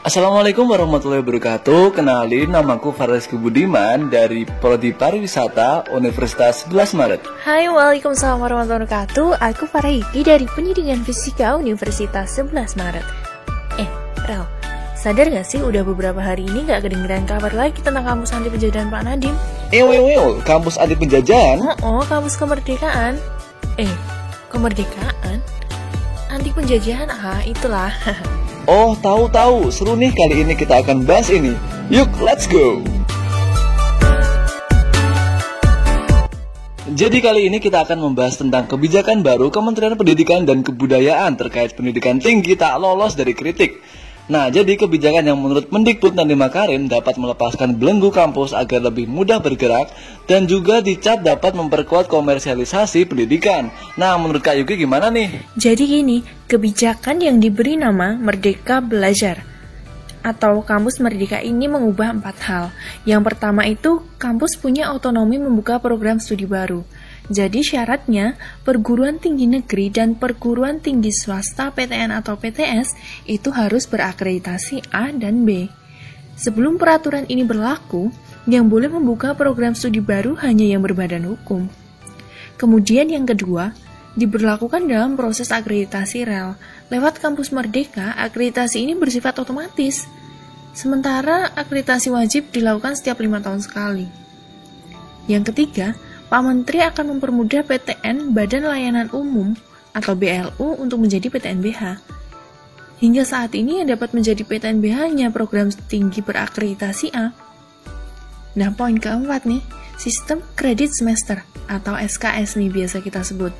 Assalamualaikum warahmatullahi wabarakatuh. Kenalin, namaku Faris Budiman dari Prodi Pariwisata Universitas 11 Maret. Hai, waalaikumsalam warahmatullahi wabarakatuh. Aku Farahiki dari Pendidikan Fisika Universitas 11 Maret. Rel, sadar gak sih udah beberapa hari ini gak kedengeran kabar lagi tentang kampus anti penjajahan Pak Nadiem? Kampus anti penjajahan? Kampus kemerdekaan. Kemerdekaan? Anti penjajahan, itulah. Oh, tahu. Seru nih, kali ini kita akan bahas ini. Yuk, let's go. Jadi kali ini kita akan membahas tentang kebijakan baru Kementerian Pendidikan dan Kebudayaan terkait pendidikan tinggi tak lolos dari kritik. Nah, jadi kebijakan yang menurut Mendikbud Nadiem Makarim dapat melepaskan belenggu kampus agar lebih mudah bergerak dan juga dicap dapat memperkuat komersialisasi pendidikan. Nah, menurut Kak Yuki gimana nih? Jadi gini, kebijakan yang diberi nama Merdeka Belajar atau Kampus Merdeka ini mengubah 4 hal. Yang pertama itu, kampus punya otonomi membuka program studi baru. Jadi syaratnya, perguruan tinggi negeri dan perguruan tinggi swasta PTN atau PTS itu harus berakreditasi A dan B. Sebelum peraturan ini berlaku, yang boleh membuka program studi baru hanya yang berbadan hukum. Kemudian yang kedua, diberlakukan dalam proses akreditasi rel. Lewat Kampus Merdeka, akreditasi ini bersifat otomatis. Sementara akreditasi wajib dilakukan setiap 5 tahun sekali. Yang ketiga, Pak Menteri akan mempermudah PTN Badan Layanan Umum atau BLU untuk menjadi PTNBH. Hingga saat ini yang dapat menjadi PTNBH hanya program tinggi berakreditasi A. Nah, poin keempat nih, sistem kredit semester atau SKS nih biasa kita sebut.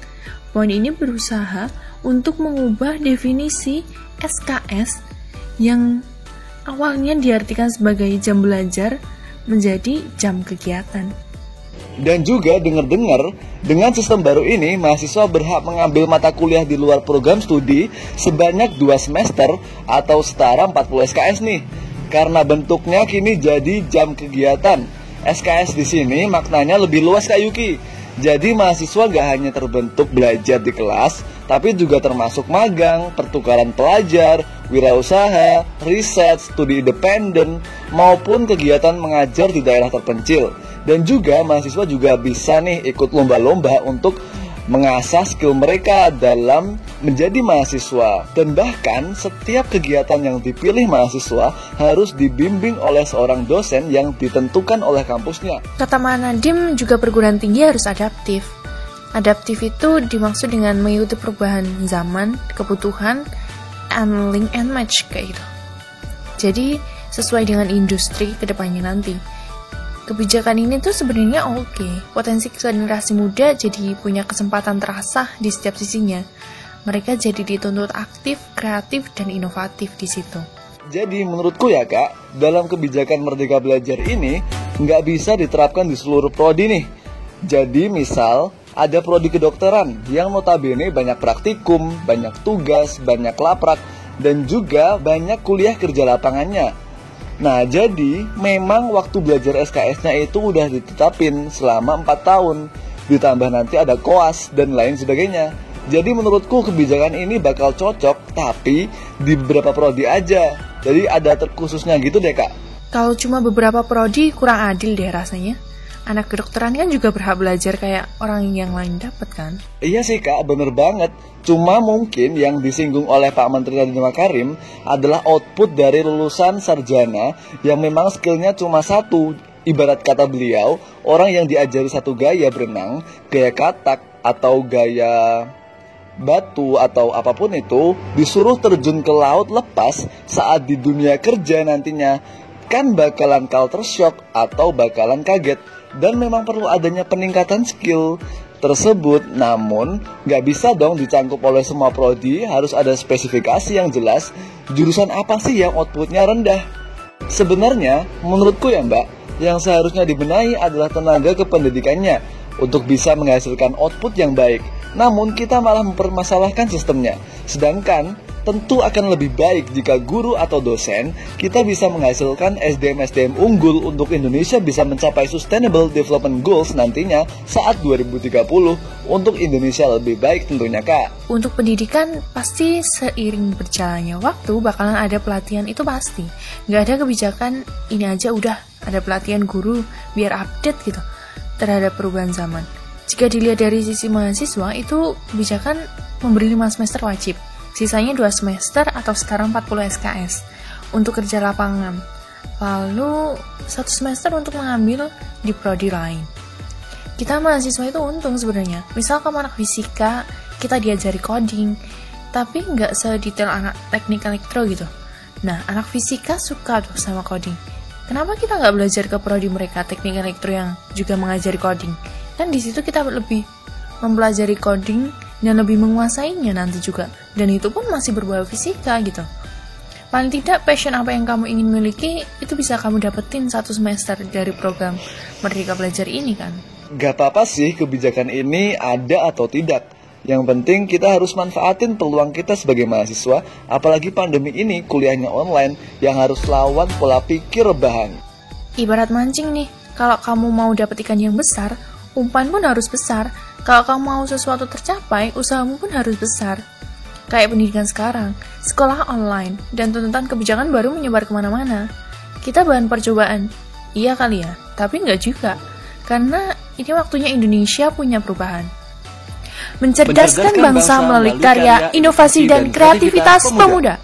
Poin ini berusaha untuk mengubah definisi SKS yang awalnya diartikan sebagai jam belajar menjadi jam kegiatan. Dan juga dengar-dengar, dengan sistem baru ini, mahasiswa berhak mengambil mata kuliah di luar program studi sebanyak 2 semester atau setara 40 SKS nih. Karena bentuknya kini jadi jam kegiatan. SKS di sini maknanya lebih luas Kak Yuki. Jadi mahasiswa gak hanya terbentuk belajar di kelas, tapi juga termasuk magang, pertukaran pelajar, wirausaha, riset, studi independen, maupun kegiatan mengajar di daerah terpencil. Dan juga mahasiswa juga bisa nih ikut lomba-lomba untuk mengasah skill mereka dalam menjadi mahasiswa. Dan bahkan setiap kegiatan yang dipilih mahasiswa harus dibimbing oleh seorang dosen yang ditentukan oleh kampusnya. Kata Pak Nadiem juga perguruan tinggi harus adaptif. Adaptif itu dimaksud dengan mengikuti perubahan zaman, kebutuhan, and link and match kayak gitu. Jadi sesuai dengan industri kedepannya nanti. Kebijakan ini tuh sebenarnya oke. Potensi generasi muda jadi punya kesempatan terasah di setiap sisinya. Mereka jadi dituntut aktif, kreatif, dan inovatif di situ. Jadi menurutku ya Kak, dalam kebijakan Merdeka Belajar ini nggak bisa diterapkan di seluruh prodi nih. Jadi misal ada prodi kedokteran yang notabene banyak praktikum, banyak tugas, banyak laprak, dan juga banyak kuliah kerja lapangannya. Nah, jadi memang waktu belajar SKS-nya itu udah ditetapin selama 4 tahun. Ditambah nanti ada koas dan lain sebagainya. Jadi menurutku kebijakan ini bakal cocok, tapi di beberapa prodi aja. Jadi ada terkhususnya gitu deh Kak. Kalau cuma beberapa prodi kurang adil deh rasanya. Anak kedokteran kan juga berhak belajar kayak orang yang lain dapat kan? Iya sih Kak, bener banget. Cuma mungkin yang disinggung oleh Pak Menteri Nadiem Makarim adalah output dari lulusan sarjana yang memang skillnya cuma satu. Ibarat kata beliau, orang yang diajari satu gaya berenang, gaya katak, atau gaya batu, atau apapun itu, disuruh terjun ke laut lepas saat di dunia kerja nantinya, kan bakalan culture shock atau bakalan kaget. Dan memang perlu adanya peningkatan skill tersebut. Namun gak bisa dong dicangkup oleh semua prodi. Harus ada spesifikasi yang jelas. Jurusan apa sih yang outputnya rendah? Sebenarnya menurutku ya Mbak, yang seharusnya dibenahi adalah tenaga kependidikannya untuk bisa menghasilkan output yang baik. Namun kita malah mempermasalahkan sistemnya. Sedangkan tentu akan lebih baik jika guru atau dosen kita bisa menghasilkan SDM-SDM unggul untuk Indonesia bisa mencapai Sustainable Development Goals nantinya saat 2030 untuk Indonesia lebih baik tentunya Kak. Untuk pendidikan pasti seiring berjalannya waktu bakalan ada pelatihan, itu pasti. Nggak ada kebijakan ini aja udah ada pelatihan guru biar update gitu terhadap perubahan zaman. Jika dilihat dari sisi mahasiswa, itu kebijakan memberi 5 semester wajib. Sisanya 2 semester atau setara 40 SKS untuk kerja lapangan. Lalu 1 semester untuk mengambil di prodi lain. Kita mahasiswa itu untung sebenarnya. Misal kamu anak fisika, kita diajari coding, tapi nggak sedetail anak teknik elektro gitu. Nah, anak fisika suka tuh sama coding. Kenapa kita nggak belajar ke prodi mereka teknik elektro yang juga mengajari coding? Kan di situ kita lebih mempelajari coding dan lebih menguasainya nanti juga. Dan itu pun masih berbau fisika gitu. Paling tidak passion apa yang kamu ingin miliki itu bisa kamu dapetin 1 semester dari program Merdeka Belajar ini kan. Gak apa-apa sih kebijakan ini ada atau tidak. Yang penting kita harus manfaatin peluang kita sebagai mahasiswa. Apalagi pandemi ini kuliahnya online yang harus lawan pola pikir rebahan. Ibarat mancing nih, kalau kamu mau dapet ikan yang besar, umpan pun harus besar. Kalau kamu mau sesuatu tercapai, usahamu pun harus besar. Kayak pendidikan sekarang, sekolah online, dan tuntutan kebijakan baru menyebar kemana-mana. Kita bahan percobaan. Iya kali ya, tapi nggak juga. Karena ini waktunya Indonesia punya perubahan. Mencerdaskan bangsa melalui karya, inovasi, dan kreativitas pemuda.